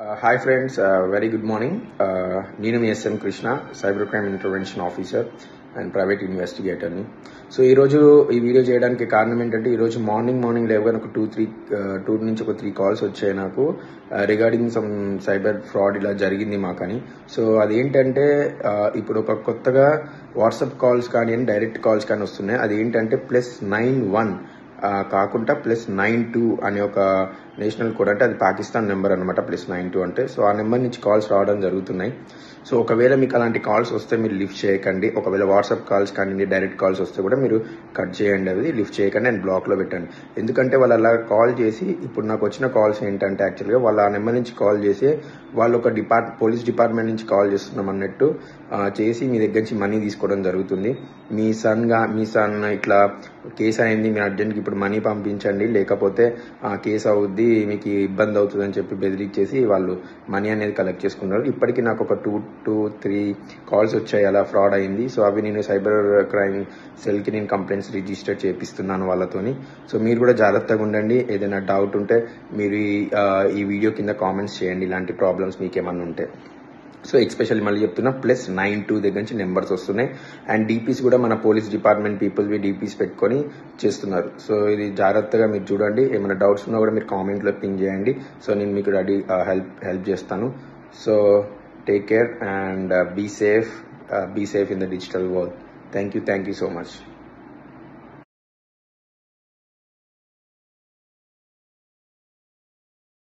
Hi friends, very good morning. నేను మీ SM Krishna, cyber crime intervention officer and private ఇన్వెస్టిగేటర్ని. So ఈరోజు ఈ వీడియో చేయడానికి కారణం ఏంటంటే ఈరోజు మార్నింగ్ లేవగానే ఒక టూ నుంచి ఒక 3 కాల్స్ వచ్చాయి నాకు రిగార్డింగ్ సమ్ సైబర్ ఫ్రాడ్ ఇలా జరిగింది మాకని. సో అదేంటంటే ఇప్పుడు ఒక కొత్తగా వాట్సాప్ కాల్స్ కానీ డైరెక్ట్ కాల్స్ కానీ వస్తున్నాయి. అది ఏంటంటే +91 కాకుండా +92 అనే ఒక నేషనల్ కోడ్, అంటే అది పాకిస్తాన్ నెంబర్ అనమాట. +92 అంటే సో ఆ నెంబర్ నుంచి కాల్స్ రావడం జరుగుతున్నాయి. సో ఒకవేళ మీకు అలాంటి కాల్స్ వస్తే మీరు లిఫ్ట్ చేయకండి. ఒకవేళ వాట్సాప్ కాల్స్ కానీ డైరెక్ట్ కాల్స్ వస్తే కూడా మీరు కట్ చేయండి, అది లిఫ్ట్ చేయకండి అండ్ బ్లాక్లో పెట్టండి. ఎందుకంటే వాళ్ళు అలా కాల్ చేసి, ఇప్పుడు నాకు వచ్చిన కాల్స్ ఏంటంటే యాక్చువల్గా వాళ్ళు ఆ నెంబర్ నుంచి కాల్ చేసి వాళ్ళు ఒక పోలీస్ డిపార్ట్మెంట్ నుంచి కాల్ చేస్తున్నాం అన్నట్టు చేసి మీ దగ్గర నుంచి మనీ తీసుకోవడం జరుగుతుంది. మీ సన్ ఇట్లా కేసు అయింది, మీరు అర్జెంట్గా ఇప్పుడు మనీ పంపించండి లేకపోతే కేసు అవుద్ది, మీకు ఇబ్బంది అవుతుంది అని చెప్పి బెదిరించేసి వాళ్ళు మనీ అనేది కలెక్ట్ చేసుకున్నారు. ఇప్పటికీ నాకు ఒక 2-3 కాల్స్ వచ్చాయి అలా ఫ్రాడ్ అయింది. సో అవి నేను సైబర్ క్రైమ్ సెల్కి నేను కంప్లైంట్స్ రిజిస్టర్ చేపిస్తున్నాను వాళ్ళతోని. సో మీరు కూడా జాగ్రత్తగా ఉండండి. ఏదైనా డౌట్ ఉంటే మీరు ఈ వీడియో కింద కామెంట్స్ చేయండి, ఇలాంటి ప్రాబ్లమ్స్ మీకు ఏమన్నా ఉంటే. సో ఎక్స్పెషల్లీ మళ్ళీ చెప్తున్నా, +92 దగ్గర నుంచి నెంబర్స్ వస్తున్నాయి అండ్ డీపీస్ కూడా మన పోలీస్ డిపార్ట్మెంట్ పీపుల్వి డీపీస్ పెట్టుకొని చేస్తున్నారు. సో ఇది జాగ్రత్తగా మీరు చూడండి. ఏమైనా డౌట్స్ ఉన్నా కూడా మీరు కామెంట్లో పింగ్ చేయండి. సో నేను మీకు హెల్ప్ చేస్తాను. So take care and be safe in the digital world. Thank you so much.